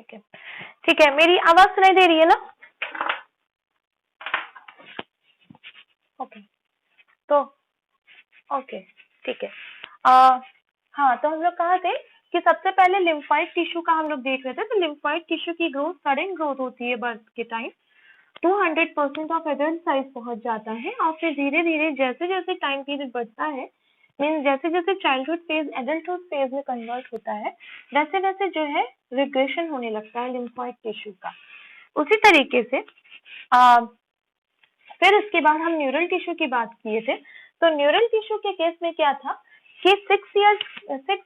ठीक है, ठीक है, मेरी आवाज सुनाई दे रही है ना? ओके, तो ओके, ठीक है। हाँ, तो हम लोग कहाँ थे कि सबसे पहले लिम्फाइड टिश्यू का हम लोग देख रहे थे। तो लिम्फाइड टिश्यू की ग्रोथ सडन ग्रोथ होती है बर्थ के टाइम, 200% ऑफ एडल्ट साइज पहुंच जाता है और फिर धीरे धीरे जैसे जैसे टाइम पीरियड बढ़ता है, मीन जैसे जैसे चाइल्डहुड फेज एडल्टहुड फेज में कन्वर्ट होता है, वैसे वैसे जो है रिग्रेशन होने लगता है लिम्फाइड टिश्यू का। उसी तरीके से फिर इसके बाद हम न्यूरल टिश्यू की बात किए थे। तो न्यूरल टिश्यू के केस में क्या था कि 6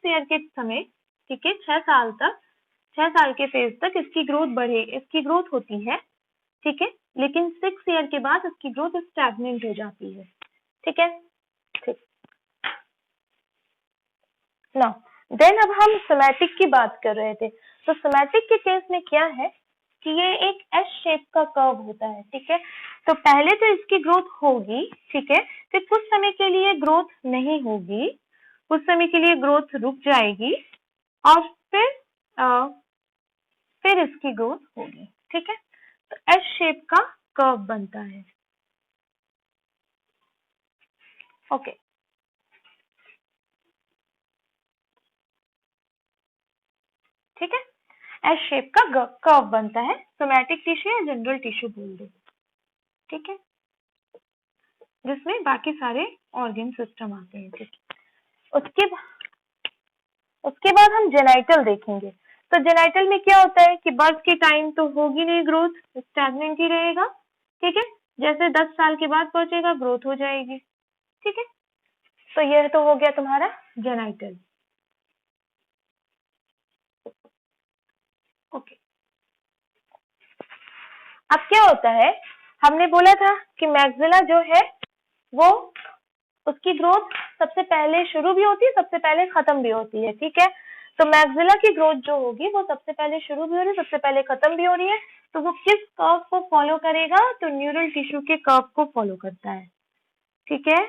ईयर के समय, ठीक है, 6 साल के फेज तक इसकी ग्रोथ होती है, ठीक है, लेकिन 6 ईयर के बाद इसकी ग्रोथ स्टैग्नेंट हो जाती है, ठीक है, ठीक। ना देन अब हम सोमैटिक की बात कर रहे थे। तो सोमैटिक के केस में क्या है कि ये एक एस शेप का कर्व होता है, ठीक है। तो पहले तो इसकी ग्रोथ होगी, ठीक है, फिर कुछ समय के लिए ग्रोथ नहीं होगी, कुछ समय के लिए ग्रोथ रुक जाएगी और फिर इसकी ग्रोथ होगी, ठीक है। तो एस शेप का कर्व बनता है, ओके। ठीक है, एस शेप का कर्व बनता है, सोमैटिक टिश्यू या जनरल टिश्यू बोल दो, ठीक है, जिसमें बाकी सारे ऑर्गन सिस्टम आते हैं, ठीक है। उसके बाद हम जेनाइटल देखेंगे। तो जेनाइटल में क्या होता है कि बर्थ के टाइम तो होगी नहीं ग्रोथ, स्टैग्नेंट ही रहेगा, ठीक है। जैसे 10 साल के बाद पहुंचेगा ग्रोथ हो जाएगी, ठीक है। तो यह तो हो गया तुम्हारा जेनाइटल, ओके। अब क्या होता है, हमने बोला था कि मैक्सिला जो है वो उसकी ग्रोथ सबसे पहले शुरू भी होती है, सबसे पहले खत्म भी होती है, ठीक है। तो मैक्सिला की ग्रोथ जो होगी वो सबसे पहले शुरू भी हो रही है, सबसे पहले खत्म भी हो रही है। तो वो किस कर्व को फॉलो करेगा? तो न्यूरल टिश्यू के कर्व को फॉलो करता है, ठीक है,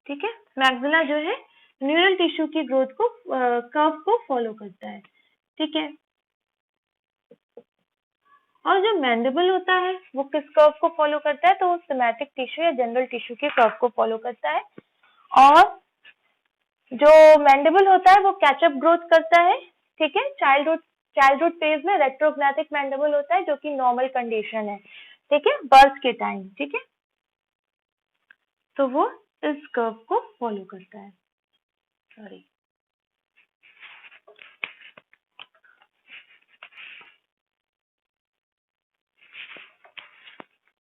ठीक है। मैक्सिला जो है न्यूरल टिश्यू की ग्रोथ को कर्व को फॉलो करता है, ठीक है। और जो मैंडिबल होता है वो किस कर्व को फॉलो करता है? तो वो सोमैटिक टिश्यू या जनरल टिश्यू के कर्व को फॉलो करता है। और जो मैंडिबल होता है वो कैचअप ग्रोथ करता है, ठीक है। चाइल्डहुड फेज में रेट्रोग्नाथिक मैंडिबल होता है जो कि नॉर्मल कंडीशन है, ठीक है, बर्थ के टाइम, ठीक है। तो वो इस कर्व को फॉलो करता है, sorry,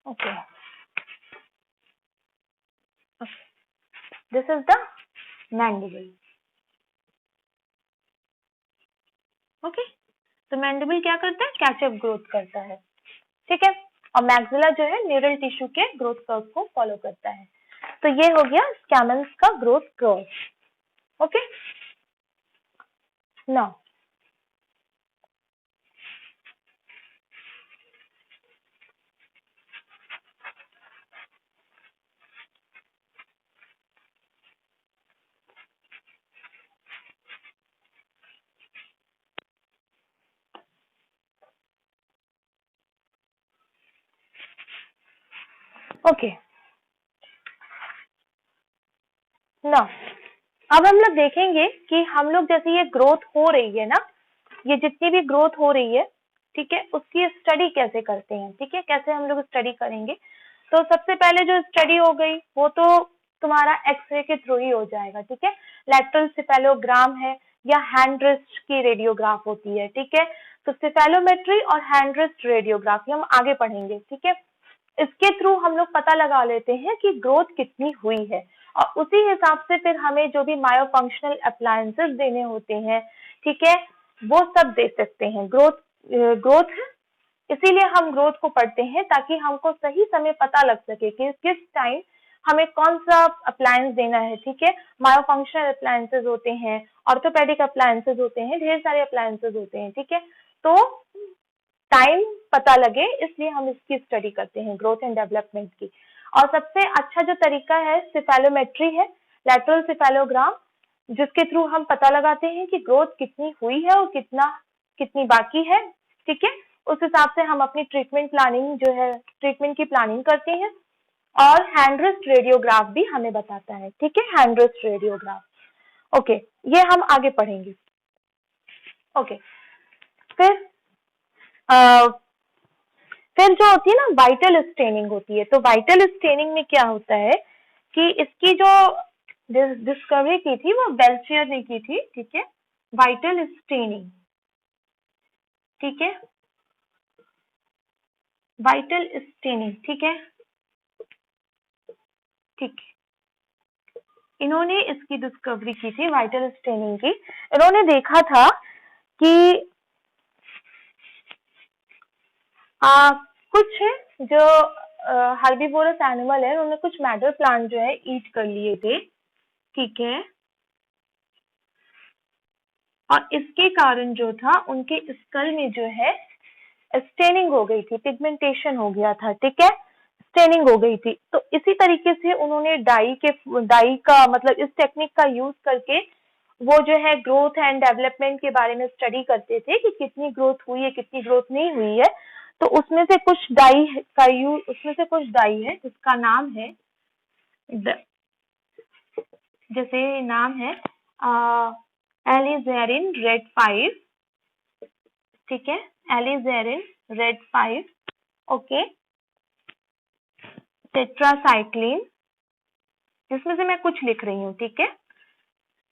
okay, this is the mandible, okay. तो मैंडिबल क्या करता है? कैचअप ग्रोथ करता है, ठीक है। और मैक्सिला जो है न्यूरल टिश्यू के ग्रोथ कर्व को फॉलो करता है। तो ये हो गया स्कैमेंस का growth curve, okay. Now okay, ना अब हम लोग देखेंगे कि हम लोग जैसे ये ग्रोथ हो रही है ना, ये जितनी भी ग्रोथ हो रही है, ठीक है, उसकी स्टडी कैसे करते हैं, ठीक है, कैसे हम लोग स्टडी करेंगे। तो सबसे पहले जो स्टडी हो गई वो तो तुम्हारा एक्सरे के थ्रू ही हो जाएगा, ठीक है। लैटरल सिफेलोग्राम है या हैंड रिस्ट की रेडियोग्राफ होती है, ठीक है। तो सिफेलोमेट्री और हैंड रिस्ट रेडियोग्राफी हम आगे पढ़ेंगे, ठीक है। इसके थ्रू हम लोग पता लगा लेते हैं कि ग्रोथ कितनी हुई है और उसी हिसाब से फिर हमें जो भी मायोफंक्शनल अप्लायंसेस देने होते हैं, ठीक है, वो सब दे सकते हैं। ग्रोथ इसीलिए हम ग्रोथ को पढ़ते हैं ताकि हमको सही समय पता लग सके कि किस टाइम हमें कौन सा अप्लायंस देना है, ठीक है। मायोफंक्शनल अप्लायंसेस होते हैं, ऑर्थोपेडिक अप्लायंसेस होते हैं, ढेर सारे अप्लायंसेस होते हैं, ठीक है। तो टाइम पता लगे इसलिए हम इसकी स्टडी करते हैं, ग्रोथ एंड डेवलपमेंट की। और सबसे अच्छा जो तरीका है सिफेलोमेट्री है, लैटरल सिफेलोग्राम, जिसके थ्रू हम पता लगाते हैं कि ग्रोथ कितनी हुई है और कितनी बाकी है, ठीक है। उस हिसाब से हम अपनी ट्रीटमेंट प्लानिंग जो है, ट्रीटमेंट की प्लानिंग करते हैं। और हैंड रिस्ट रेडियोग्राफ भी हमें बताता है, ठीक है, हैंड रिस्ट रेडियोग्राफ। ओके, ये हम आगे पढ़ेंगे। ओके, फिर फिर जो होती है ना वाइटल स्टेनिंग होती है। तो वाइटल स्टेनिंग में क्या होता है कि इसकी जो डिस्कवरी की थी वो बेल्चियर ने की थी, ठीक है, वाइटल स्टेनिंग, ठीक है, वाइटल स्टेनिंग, ठीक है, ठीक है। इन्होंने इसकी डिस्कवरी की थी वाइटल स्टेनिंग की। इन्होंने देखा था कि कुछ जो हर्बीवोरस एनिमल है उन्होंने कुछ मैडर प्लांट जो है ईट कर लिए थे, ठीक है, और इसके कारण जो था उनके स्कल में जो है स्टेनिंग हो गई थी, पिगमेंटेशन हो गया था, ठीक है, स्टेनिंग हो गई थी। तो इसी तरीके से उन्होंने डाई का मतलब इस टेक्निक का यूज करके वो जो है ग्रोथ एंड डेवलपमेंट के बारे में स्टडी करते थे कि कितनी ग्रोथ हुई है, कितनी ग्रोथ नहीं हुई है। तो उसमें से कुछ डाई है जिसका नाम है जैसे नाम है एलिजेरिन रेड 5, ठीक है, एलिजेरिन रेड 5, ओके, टेट्रासाइक्लिन, जिसमें से मैं कुछ लिख रही हूँ, ठीक है,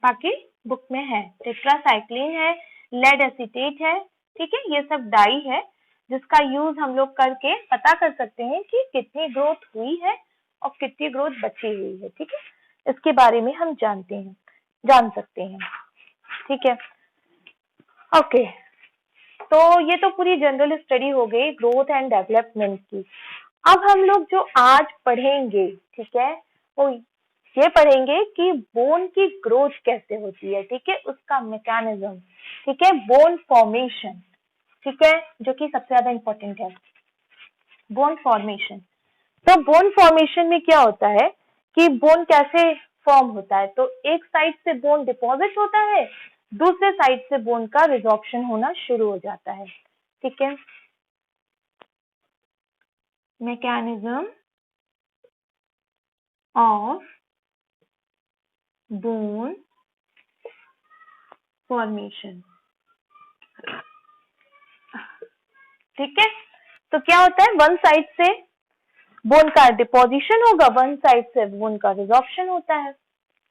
बाकी बुक में है। टेट्रासाइक्लिन है, लेड एसीटेट है, ठीक है, ये सब डाई है जिसका यूज हम लोग करके पता कर सकते हैं कि कितनी ग्रोथ हुई है और कितनी ग्रोथ बची हुई है, ठीक है, इसके बारे में हम जान सकते हैं, ठीक है। ओके, तो ये तो पूरी जनरल स्टडी हो गई ग्रोथ एंड डेवलपमेंट की। अब हम लोग जो आज पढ़ेंगे, ठीक है, वो ये पढ़ेंगे कि बोन की ग्रोथ कैसे होती है, ठीक है, उसका मैकेनिज्म, ठीक है, बोन फॉर्मेशन, ठीक है, जो कि सबसे ज्यादा इंपॉर्टेंट है, बोन फॉर्मेशन। तो बोन फॉर्मेशन में क्या होता है कि बोन कैसे फॉर्म होता है। तो एक साइड से बोन डिपॉजिट होता है, दूसरे साइड से बोन का रिजॉर्प्शन होना शुरू हो जाता है, ठीक है। मैकेनिज्म ऑफ बोन फॉर्मेशन, ठीक है। तो क्या होता है, वन साइड से बोन का डिपोजिशन होगा, वन साइड से बोन का रिजॉर्प्शन होता है,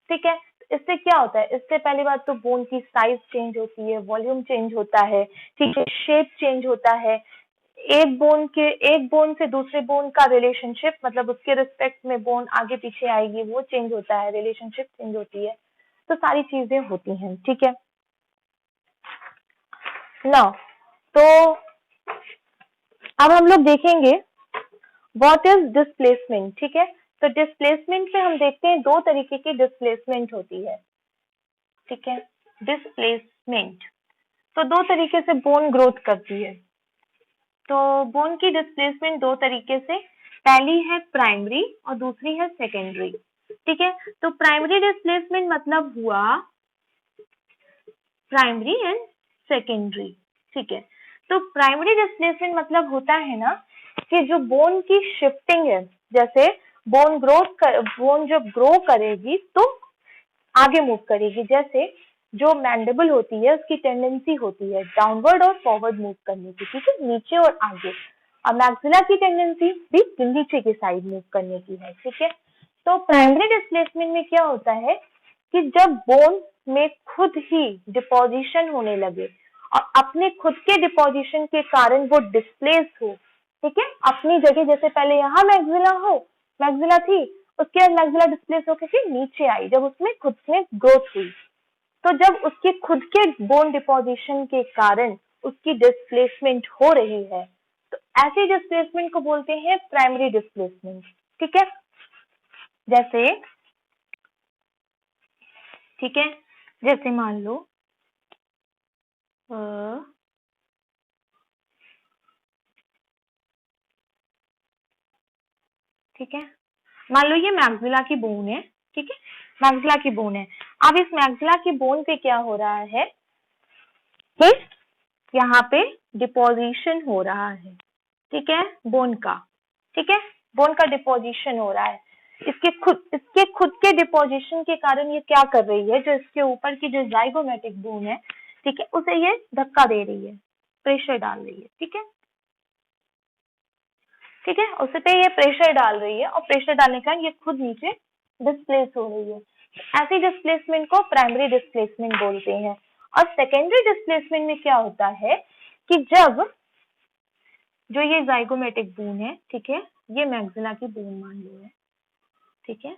ठीक है। इससे क्या होता है, इससे पहली बात तो बोन की साइज चेंज होती है, वॉल्यूम चेंज होता है, ठीक है, शेप चेंज होता है, एक बोन से दूसरे बोन का रिलेशनशिप मतलब उसके रिस्पेक्ट में बोन आगे पीछे आएगी वो चेंज होता है, रिलेशनशिप चेंज होती है, तो सारी चीजें होती हैं, ठीक है ना। तो अब हम लोग देखेंगे व्हाट इज डिस्प्लेसमेंट, ठीक है। तो डिस्प्लेसमेंट में हम देखते हैं दो तरीके की डिस्प्लेसमेंट होती है, ठीक है, डिस्प्लेसमेंट। तो दो तरीके से बोन ग्रोथ करती है। तो बोन की डिस्प्लेसमेंट दो तरीके से, पहली है प्राइमरी और दूसरी है सेकेंडरी, ठीक है। तो प्राइमरी डिस्प्लेसमेंट मतलब हुआ प्राइमरी एंड सेकेंडरी, ठीक है। तो प्राइमरी डिस्प्लेसमेंट मतलब होता है ना कि जो बोन की शिफ्टिंग है, जैसे बोन जब ग्रो करेगी तो आगे मूव करेगी, जैसे जो मैंडिबल होती है उसकी टेंडेंसी होती है डाउनवर्ड और फॉरवर्ड मूव करने की, ठीक है, नीचे और आगे, और मैक्सिला की टेंडेंसी भी नीचे की साइड मूव करने की है, ठीक है। तो प्राइमरी डिस्प्लेसमेंट में क्या होता है कि जब बोन में खुद ही डिपोजिशन होने लगे और अपने खुद के डिपोजिशन के कारण वो डिस्प्लेस हो, ठीक है, अपनी जगह, जैसे पहले यहाँ मैक्सिला थी, उसके बाद मैक्सिला डिस्प्लेस होकर के नीचे आई जब उसमें खुद में ग्रोथ हुई। तो जब उसके खुद के बोन डिपोजिशन के कारण उसकी डिस्प्लेसमेंट हो रही है तो ऐसी डिस्प्लेसमेंट को बोलते हैं प्राइमरी डिस्प्लेसमेंट, ठीक है। जैसे ठीक है, जैसे मान लो ठीक है, मान लो ये मैक्सिला की बोन है, ठीक है, मैक्सिला की बोन है। अब इस मैक्सिला की बोन पे क्या हो रहा है कि यहाँ पे डिपोजिशन हो रहा है, ठीक है, बोन का, ठीक है, बोन का डिपोजिशन हो रहा है। इसके खुद के डिपोजिशन के कारण ये क्या कर रही है, जो इसके ऊपर की जो जाइगोमेटिक बोन है, ठीक है, उसे ये धक्का दे रही है, प्रेशर डाल रही है, ठीक है, ठीक है, उस पे ये प्रेशर डाल रही है और प्रेशर डालने के कारण ये खुद नीचे डिस्प्लेस हो रही है। ऐसी डिस्प्लेसमेंट को प्राइमरी डिस्प्लेसमेंट बोलते हैं। और सेकेंडरी डिस्प्लेसमेंट में क्या होता है कि जब जो ये जाइगोमेटिक बोन है, ठीक है, ये मैक्सिला की बोन मान लो है, ठीक है,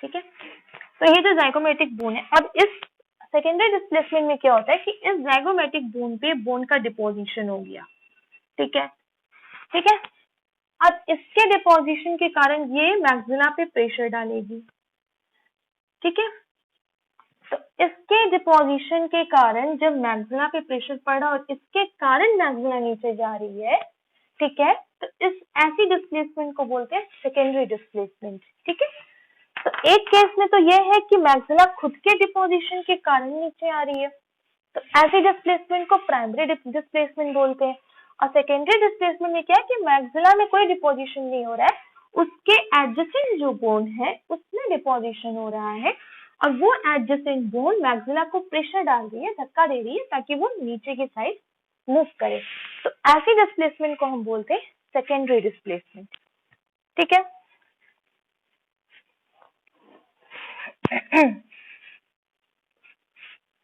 ठीक है, तो ये जो जाइगोमेटिक बोन है, अब इस सेकेंडरी डिस्प्लेसमेंट में क्या होता है कि इस जाइगोमेटिक बोन पे बोन का डिपोजिशन हो गया, ठीक है, ठीक है, अब इसके डिपोजिशन के कारण ये मैक्सिला पे प्रेशर डालेगी, ठीक है, तो इसके डिपोजिशन के कारण जब मैक्सिला पे प्रेशर पड़ा और इसके कारण मैक्सिला नीचे जा रही है, ठीक है, तो इस ऐसी डिस्प्लेसमेंट को बोलते हैं सेकेंडरी डिस्प्लेसमेंट, ठीक है। तो एक केस में तो यह है कि मैक्सिला खुद के डिपोजिशन के कारण नीचे आ रही है, तो ऐसी डिस्प्लेसमेंट को प्राइमरी डिस्प्लेसमेंट बोलते हैं। और सेकेंडरी डिस्प्लेसमेंट में क्या है कि मैक्सिला में कोई डिपोजिशन नहीं हो रहा है, उसके एडजेसेंट जो बोन है उसमें डिपोजिशन हो रहा है और वो एडजेसेंट बोन मैक्सिला को प्रेशर डाल रही है, धक्का दे रही है ताकि वो नीचे की साइड मूव करे। तो ऐसी डिस्प्लेसमेंट को हम बोलते हैं सेकेंडरी डिस्प्लेसमेंट, ठीक है।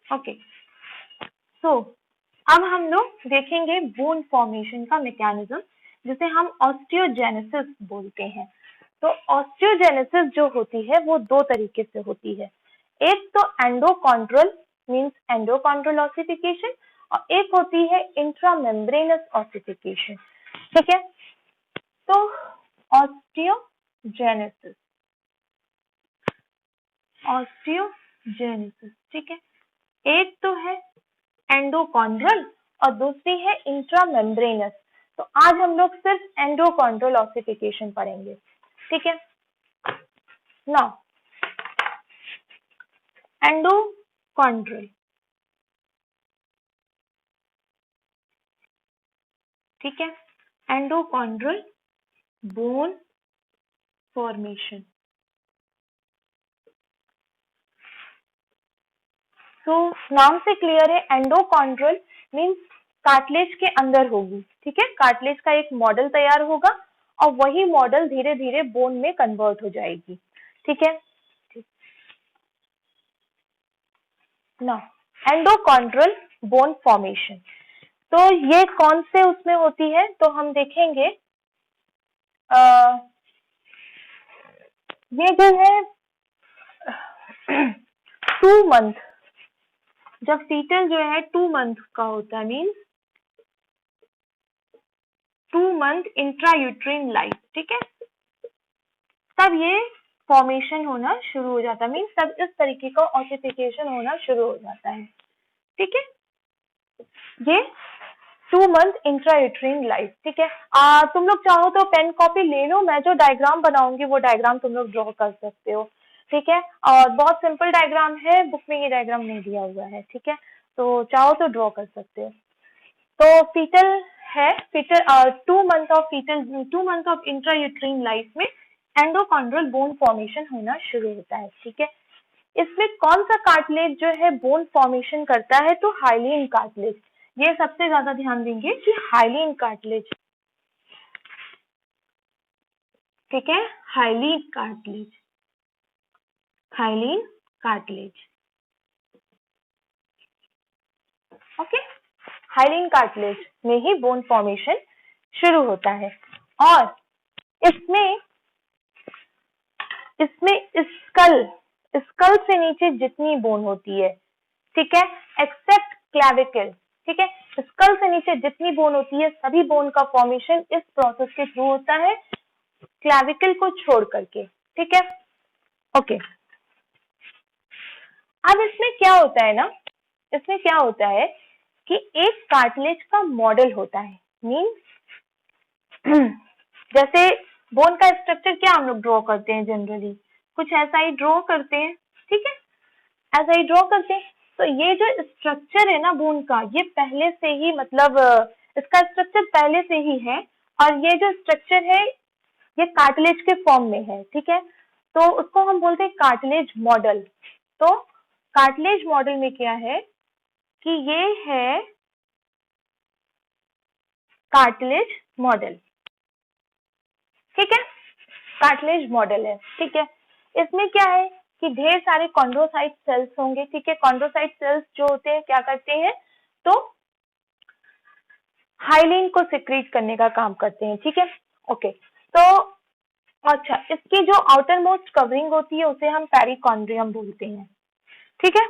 ओके, सो अब हम लोग देखेंगे बोन फॉर्मेशन का मैकेनिज्म, जिसे हम ऑस्टियोजेनेसिस बोलते हैं। तो ऑस्टियोजेनेसिस जो होती है वो दो तरीके से होती है, एक तो एंडोकॉन्ड्रल मींस एंडोकॉन्ड्रल ऑसिफिकेशन और एक होती है इंट्रामेम्ब्रेनस ऑसिफिकेशन, ठीक है। तो ऑस्टियोजेनेसिस, ऑस्टियोजेनेसिस, ठीक है, एक तो है एंडोकॉन्ड्रल और दूसरी है इंट्रामेम्ब्रेनस। तो आज हम लोग सिर्फ एंडोकॉन्ड्रल ऑसिफिकेशन पढ़ेंगे, ठीक है। नाउ एंडोकॉन्ड्रल, ठीक है, एंडोकॉन्ड्रल बोन फॉर्मेशन। तो नाम से क्लियर है, एंडोकॉन्ड्रल मींस कार्टिलेज के अंदर होगी, ठीक है, कार्टिलेज का एक मॉडल तैयार होगा और वही मॉडल धीरे धीरे बोन में कन्वर्ट हो जाएगी, ठीक है। ना एंडोकॉन्ड्रल बोन फॉर्मेशन, तो ये कौन से उसमें होती है, तो हम देखेंगे ये जो है 2 मंथ, जब फीटल जो है 2 मंथ का होता है, मीन्स 2 मंथ इंट्रायूट्रिन लाइफ, ठीक है, तब ये फॉर्मेशन होना शुरू हो जाता है, मीन्स तब इस तरीके का ऑसिफिकेशन होना शुरू हो जाता है, ठीक है। ये 2 मंथ इंट्रायूट्रिन लाइफ, ठीक है। तुम लोग चाहो तो पेन कॉपी ले लो, मैं जो डायग्राम बनाऊंगी वो डायग्राम तुम लोग ड्रॉ कर सकते हो, ठीक है, और बहुत सिंपल डायग्राम है, बुक में ये डायग्राम नहीं दिया हुआ है, ठीक है, तो चाहो तो ड्रॉ कर सकते हो। तो फीटल है, fetal 2 month of fetal, 2 month of intrauterine life में एंडोकॉन्ड्रल बोन फॉर्मेशन होना शुरू होता है, ठीक है। इसमें कौन सा कार्टिलेज जो है बोन फॉर्मेशन करता है, तो हाइलिन कार्टिलेज, ये सबसे ज्यादा ध्यान देंगे कि हाइलिन कार्टिलेज, ठीक है, hyaline cartilage, hyaline cartilage, okay, hyaline cartilage में ही बोन फॉर्मेशन शुरू होता है। और इसमें स्कल से नीचे जितनी बोन होती है, ठीक है, एक्सेप्ट क्लैविकल, ठीक है, स्कल से नीचे जितनी बोन होती है सभी बोन का फॉर्मेशन इस प्रोसेस के थ्रू होता है, क्लैविकल को छोड़ करके, ठीक है, ओके। अब इसमें क्या होता है ना, इसमें क्या होता है कि एक कार्टिलेज का मॉडल होता है, मींस जैसे बोन का स्ट्रक्चर क्या हम लोग ड्रॉ करते हैं जनरली, कुछ ऐसा ही ड्रॉ करते हैं, ठीक है, ऐसा ही ड्रॉ करते हैं। तो ये जो स्ट्रक्चर है ना बोन का, ये पहले से ही मतलब इसका स्ट्रक्चर पहले से ही है, और ये जो स्ट्रक्चर है ये कार्टिलेज के फॉर्म में है, ठीक है। तो उसको हम बोलते हैं कार्टिलेज मॉडल। तो कार्टिलेज मॉडल में क्या है कि ये है कार्टिलेज मॉडल, ठीक है, कार्टिलेज मॉडल है, ठीक है। इसमें क्या है कि ढेर सारे कॉन्ड्रोसाइट सेल्स होंगे, ठीक है। कॉन्ड्रोसाइट सेल्स जो होते हैं क्या करते हैं, तो हाइलिन को सिक्रीट करने का काम करते हैं, ठीक है। ओके, तो अच्छा, इसकी जो आउटर मोस्ट कवरिंग होती है उसे हम पेरिकॉन्ड्रियम बोलते हैं, ठीक है,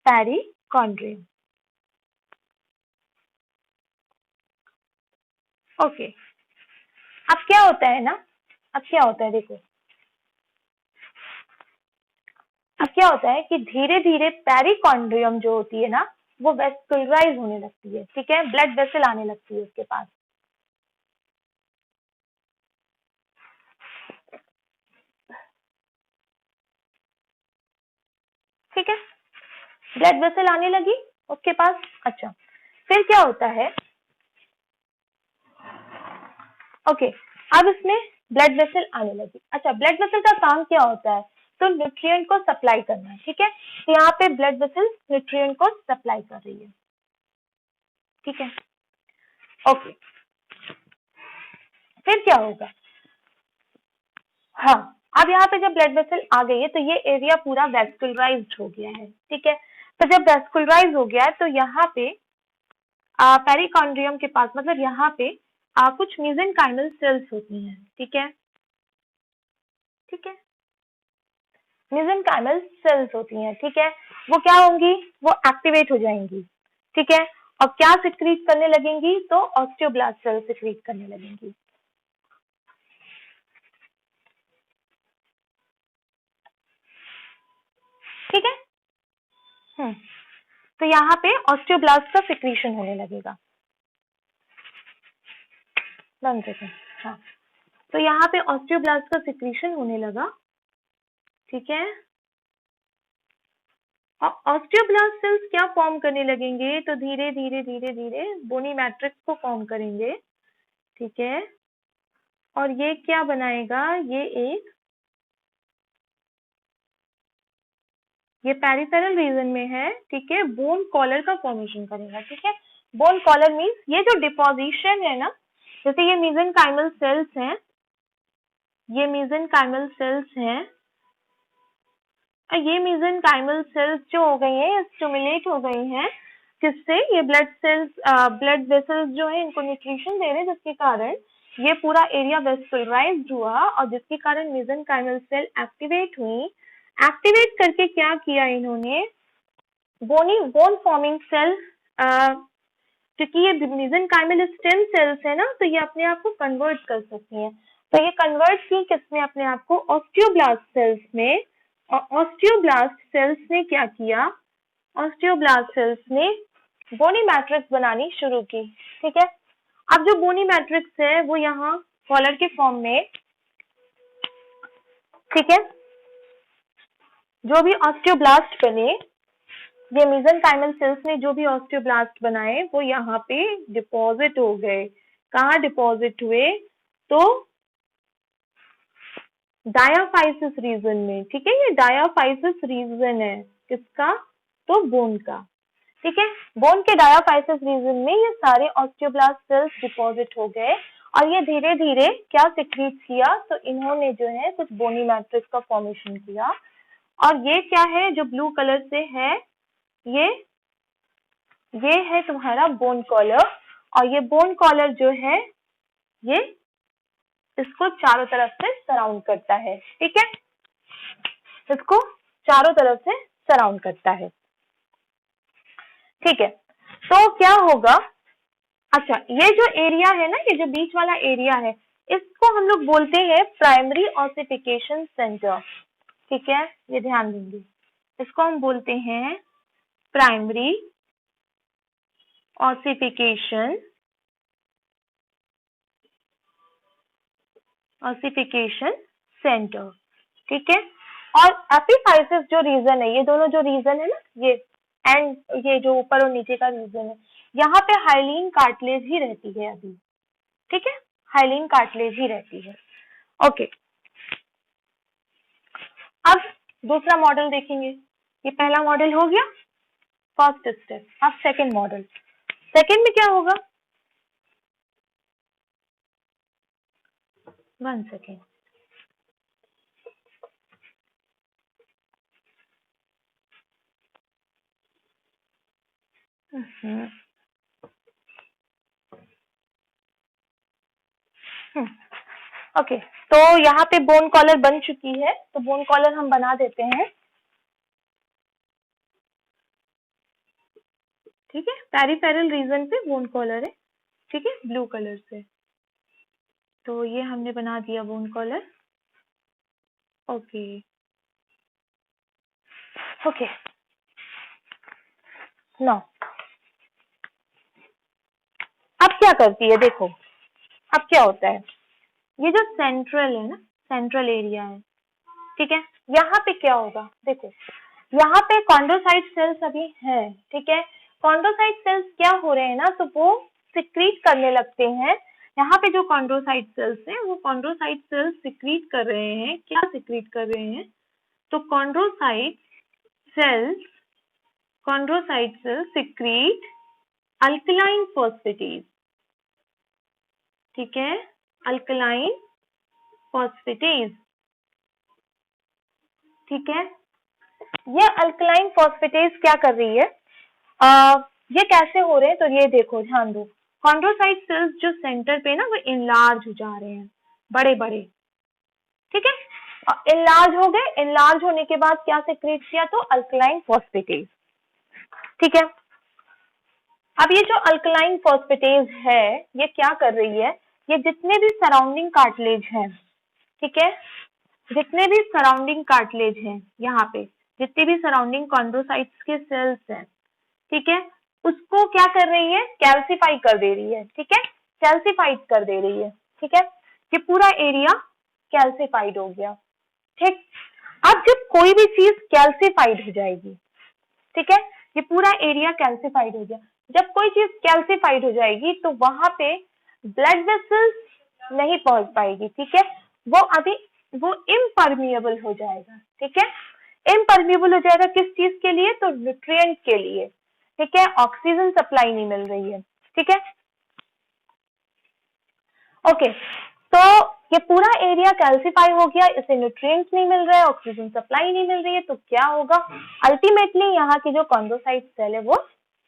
पेरिकॉन्ड्रियम। ओके, अब क्या होता है ना, अब क्या होता है देखो, अब क्या होता है कि धीरे धीरे पेरिकॉन्ड्रियम जो होती है ना वो वेस्कुलराइज होने लगती है, ठीक है, ब्लड वेसल आने लगती है उसके पास, ठीक है, ब्लड वेसल आने लगी उसके पास। अच्छा, फिर क्या होता है, ओके, अब इसमें ब्लड वेसल आने लगी। अच्छा, ब्लड वेसल का काम क्या होता है, तो न्यूट्रिएंट को सप्लाई करना, ठीक है। तो यहाँ पे ब्लड वेसल न्यूट्रिएंट को सप्लाई कर रही है, ठीक है। ओके, फिर क्या होगा, हाँ, अब यहाँ पे जब ब्लड वेसल आ गई है तो ये एरिया पूरा वेस्कुलराइज्ड हो गया है, ठीक है। तो जब वेस्कुलराइज हो गया है तो यहाँ पे पेरिकॉन्ड्रियम के पास मतलब यहाँ पे कुछ मेसेंकाइमल सेल्स होती हैं, ठीक है, ठीक है, मेसेंकाइमल सेल्स होती हैं, ठीक है। वो क्या होंगी, वो एक्टिवेट हो जाएंगी, ठीक है, और क्या सिक्रीट करने लगेंगी, तो ऑस्टियोब्लास्ट सेल सिक्रीट करने लगेंगी, ठीक है। तो यहाँ पे ऑस्टियोब्लास्ट का सिक्रीशन होने लगेगा, बंद सेकेंड, हाँ, तो यहाँ पे ऑस्टियोब्लास्ट का सिक्रीशन होने लगा, ठीक है। ऑस्टियोब्लास्ट सेल्स क्या फॉर्म करने लगेंगे, तो धीरे धीरे धीरे धीरे बोनी मैट्रिक्स को फॉर्म करेंगे, ठीक है। और ये क्या बनाएगा, ये पेरिफेरल रीजन में है, ठीक है, बोन कॉलर का फॉर्मेशन करेगा, ठीक है। बोन कॉलर मीन्स ये जो डिपोजिशन है ना, जैसे ये मेसेंकाइमल सेल्स हैं, ये मेसेंकाइमल सेल्स हैं, ये मेसेंकाइमल सेल्स जो हो गई हैं स्टिमुलेट हो गई हैं, किससे, ये ब्लड सेल्स ब्लड वेसल्स जो है इनको न्यूट्रिशन दे रहे हैं, जिसके कारण ये पूरा एरिया वेस्कुलराइज्ड हुआ, और जिसके कारण मेसेंकाइमल सेल एक्टिवेट हुई। एक्टिवेट करके क्या किया इन्होंने, बोन फॉर्मिंग सेल, क्योंकि ये मेसेंकाइमल स्टेम सेल्स है ना, तो ये अपने आप को कन्वर्ट कर सकती हैं। तो ये कन्वर्ट की किसमें, अपने आप को ऑस्टियोब्लास्ट सेल्स में, और ऑस्टियोब्लास्ट सेल्स ने क्या किया, ऑस्टियोब्लास्ट सेल्स ने बोनी मैट्रिक्स बनानी शुरू की, ठीक है। अब जो बोनी मैट्रिक्स है वो यहाँ कॉलर के फॉर्म में, ठीक है, जो भी ऑस्टियोब्लास्ट बने, ये मेसेंकाइमल सेल्स ने जो भी ऑस्टियोब्लास्ट बनाए वो यहाँ पे डिपॉजिट हो गए। कहाँ डिपॉजिट हुए, तो डायाफाइसिस रीजन में, ठीक है, ये डायाफाइसिस रीजन है किसका, तो बोन का, ठीक है। बोन के डायाफाइसिस रीजन में ये सारे ऑस्टियोब्लास्ट सेल्स डिपॉजिट हो गए, और ये धीरे धीरे क्या सिक्रीट किया, तो इन्होंने जो है कुछ बोनी मैट्रिक्स का फॉर्मेशन किया। और ये क्या है जो ब्लू कलर से है, ये है तुम्हारा बोन कॉलर, और ये बोन कॉलर जो है ये इसको चारों तरफ से सराउंड करता है, ठीक है, इसको चारों तरफ से सराउंड करता है, ठीक है। तो क्या होगा, अच्छा, ये जो एरिया है ना, ये जो बीच वाला एरिया है, इसको हम लोग बोलते हैं प्राइमरी ऑसिफिकेशन सेंटर, ठीक है, ये ध्यान देंगे, इसको हम बोलते हैं प्राइमरी ऑसिफिकेशन सेंटर, ठीक है। और एपिफाइसिस जो रीजन है, ये दोनों जो रीजन है ना, ये एंड ये जो ऊपर और नीचे का रीजन है, यहाँ पे हाइलीन कार्टिलेज ही रहती है अभी, ठीक है, हाइलीन कार्टिलेज ही रहती है। ओके, अब दूसरा मॉडल देखेंगे। ये पहला मॉडल हो गया, फर्स्ट स्टेप। अब सेकंड मॉडल, सेकंड में क्या होगा, 1 सेकेंड। ओके, तो यहाँ पे बोन कॉलर बन चुकी है, तो बोन कॉलर हम बना देते हैं, ठीक है। पेरिफेरल रीजन पे बोन कॉलर है, ठीक है, ब्लू कलर से। तो ये हमने बना दिया bone collar. Okay okay, no अब क्या करती है, देखो अब क्या होता है, ये जो सेंट्रल है ना, सेंट्रल एरिया है, ठीक है, यहाँ पे क्या होगा, देखो यहाँ पे कॉन्ड्रोसाइट सेल्स अभी है, ठीक है। कॉन्ड्रोसाइट सेल्स क्या हो रहे हैं ना, तो वो सिक्रीट करने लगते हैं। यहाँ पे जो कॉन्ड्रोसाइट सेल्स हैं, वो कॉन्ड्रोसाइट सेल्स सिक्रीट कर रहे हैं, क्या सिक्रीट कर रहे हैं, तो chondrocyte cells secrete alkaline phosphatase, ठीक है, अल्कलाइन फॉस्फेटेज, ठीक है। ये अल्कलाइन फॉस्फेटेज क्या कर रही है, ये कैसे हो रहे हैं, तो ये देखो ध्यान दो, कॉन्ड्रोसाइट सेल्स जो सेंटर पे ना वो इनलार्ज हो जा रहे हैं, बड़े बड़े, ठीक है, इनलार्ज हो गए, इनलार्ज होने के बाद क्या सिक्रीट किया, तो अल्कलाइन फॉस्फेटेज, ठीक है। अब ये जो अल्कलाइन फॉस्फेटेज है, ये क्या कर रही है, ये जितने भी सराउंडिंग कार्टिलेज हैं, ठीक है, जितने भी सराउंडिंग कार्टिलेज हैं, यहाँ पे जितने भी सराउंडिंग कॉन्ड्रोसाइट्स के सेल्स हैं, ठीक है, उसको क्या कर रही है, कैल्सिफाई कर दे रही है, ठीक है, कैल्सिफाइड कर दे रही है, ठीक है, ये पूरा एरिया कैल्सिफाइड हो गया, ठीक। अब जब कोई भी चीज कैल्सिफाइड हो जाएगी, ठीक है, ये पूरा एरिया कैल्सिफाइड हो गया, जब कोई चीज कैल्सिफाइड हो जाएगी तो वहां पे ब्लड वेसल्स नहीं पहुंच पाएगी, ठीक है, वो इम्परमिएबल हो जाएगा, ठीक है, इम्परमिएबल हो जाएगा किस चीज के लिए, तो न्यूट्रिएंट के लिए, ठीक है, ऑक्सीजन सप्लाई नहीं मिल रही है, ठीक है। ओके, तो ये पूरा एरिया कैल्सिफाई हो गया, इसे न्यूट्रिएंट्स नहीं मिल रहा है, ऑक्सीजन सप्लाई नहीं मिल रही है, तो क्या होगा, अल्टीमेटली यहाँ की जो कॉन्ड्रोसाइट सेल है वो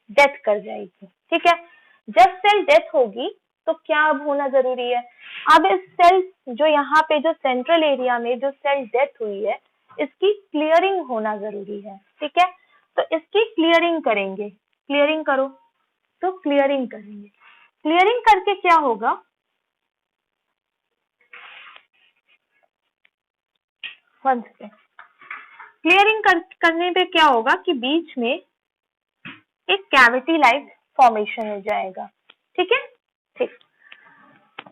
डेथ कर जाएगी, ठीक है। जब सेल डेथ होगी तो क्या अब होना जरूरी है, अब इस सेल जो यहाँ पे जो सेंट्रल एरिया में जो सेल डेथ हुई है, इसकी क्लियरिंग होना जरूरी है, ठीक है। तो इसकी क्लियरिंग करेंगे, क्लियरिंग करो, तो क्लियरिंग करेंगे, क्लियरिंग करके क्या होगा, क्लियरिंग करने पे क्या होगा कि बीच में एक कैविटी लाइक फॉर्मेशन हो जाएगा, ठीक है, ठीक।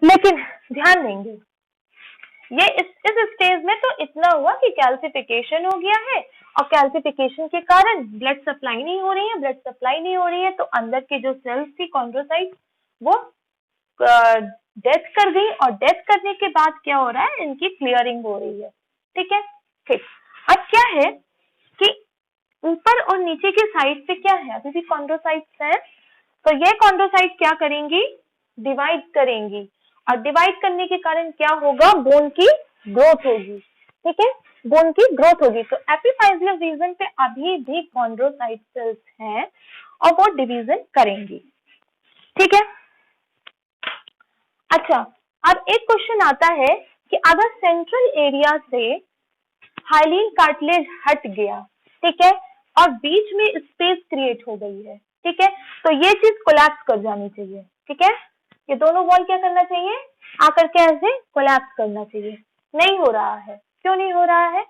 लेकिन ध्यान देंगे, ये इस स्टेज में तो इतना हुआ कि कैल्सिफिकेशन हो गया है, और कैल्सिफिकेशन के कारण ब्लड सप्लाई नहीं हो रही है, ब्लड सप्लाई नहीं हो रही है, तो अंदर के जो सेल्स थी कॉन्ड्रोसाइट वो डेथ कर गई, और डेथ करने के बाद क्या हो रहा है, इनकी क्लियरिंग हो रही है, ठीक है, ठीक। अब क्या है कि ऊपर और नीचे के साइड पे क्या है, अभी भी कॉन्ड्रोसाइट्स हैं, तो ये कॉन्ड्रोसाइट क्या करेंगी, डिवाइड करेंगी, और डिवाइड करने के कारण क्या होगा, बोन की ग्रोथ होगी, ठीक है, बोन की ग्रोथ होगी। तो एपिफाइजियल रीजन पे अभी भी कॉन्ड्रोसाइट सेल्स हैं और वो डिवीजन करेंगी, ठीक है। अच्छा, अब एक क्वेश्चन आता है कि अगर सेंट्रल एरिया से हाइलीन कार्टिलेज हट गया, ठीक है, और बीच में स्पेस क्रिएट हो गई है, ठीक है, तो ये चीज कोलैप्स कर जानी चाहिए, ठीक है, ये दोनों वॉल क्या करना चाहिए, आकर के ऐसे कोलैप्स करना चाहिए, नहीं हो रहा है, क्यों नहीं हो रहा है,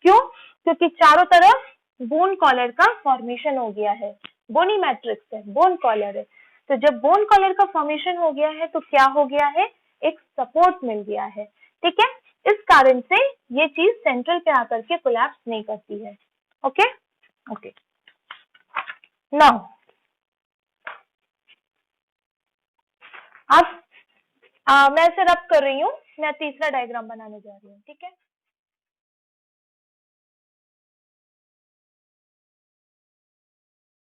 क्यों, क्योंकि चारों तरफ बोन कॉलर का फॉर्मेशन हो गया है, बोनी मैट्रिक्स है, बोन कॉलर है, तो जब बोन कॉलर का फॉर्मेशन हो गया है तो क्या हो गया है, एक सपोर्ट मिल गया है, ठीक है, इस कारण से ये चीज सेंट्रल पे आकर के कोलैप्स नहीं करती है। ओके ओके, नाउ अब मैं इसे रब कर रही हूँ, मैं तीसरा डायग्राम बनाने जा रही हूँ, ठीक है।